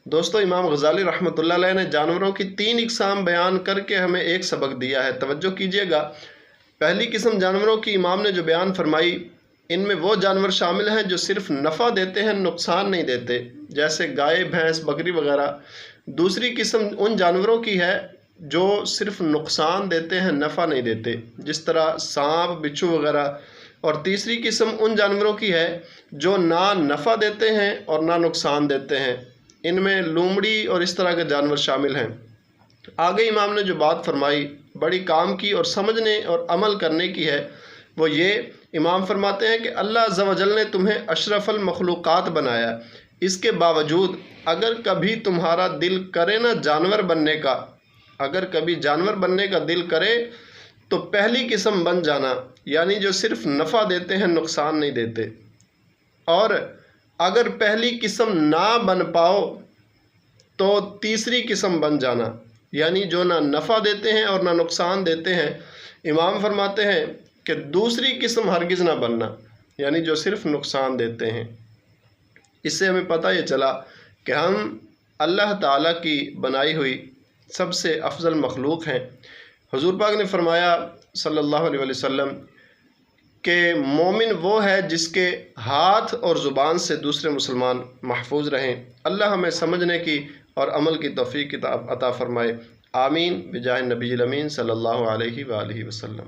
دوستو امام غزالی رحمۃ اللہ علیہ نے جانوروں کی 3 اقسام بیان کر کے ہمیں ایک سبق دیا ہے، توجہ کیجیے گا۔ پہلی قسم جانوروں کی امام نے جو بیان فرمائی، ان میں وہ جانور شامل ہیں جو صرف نفع دیتے ہیں، نقصان نہیں دیتے، جیسے گائے، بھینس، بکری وغیرہ۔ دوسری قسم ان جانوروں کی ہے جو صرف نقصان دیتے ہیں، نفع نہیں دیتے، جس طرح سانپ، بچھو وغیرہ۔ اور تیسری قسم ان جانوروں کی ہے جو نہ نفع دیتے ہیں اور نہ نقصان دیتے ہیں، ان میں لومڑی اور اس طرح کے جانور شامل ہیں۔ آگے امام نے جو بات فرمائی بڑی کام کی اور سمجھنے اور عمل کرنے کی ہے، وہ یہ امام فرماتے ہیں کہ اللہ عز و جل نے تمہیں اشرف المخلوقات بنایا، اس کے باوجود اگر کبھی تمہارا دل کرے نا جانور بننے کا، اگر کبھی جانور بننے کا دل کرے تو پہلی قسم بن جانا، یعنی جو صرف نفع دیتے ہیں، نقصان نہیں دیتے۔ اور اگر پہلی قسم نہ بن پاؤ تو تیسری قسم بن جانا، یعنی جو نہ نفع دیتے ہیں اور نہ نقصان دیتے ہیں۔ امام فرماتے ہیں کہ دوسری قسم ہرگز نہ بننا، یعنی جو صرف نقصان دیتے ہیں۔ اس سے ہمیں پتہ یہ چلا کہ ہم اللہ تعالیٰ کی بنائی ہوئی سب سے افضل مخلوق ہیں۔ حضور پاک نے فرمایا صلی اللہ علیہ وسلم کہ مومن وہ ہے جس کے ہاتھ اور زبان سے دوسرے مسلمان محفوظ رہیں۔ اللہ ہمیں سمجھنے کی اور عمل کی توفیق عطا فرمائے، آمین بجاہ نبی الامین صلی اللہ علیہ وآلہ وسلم۔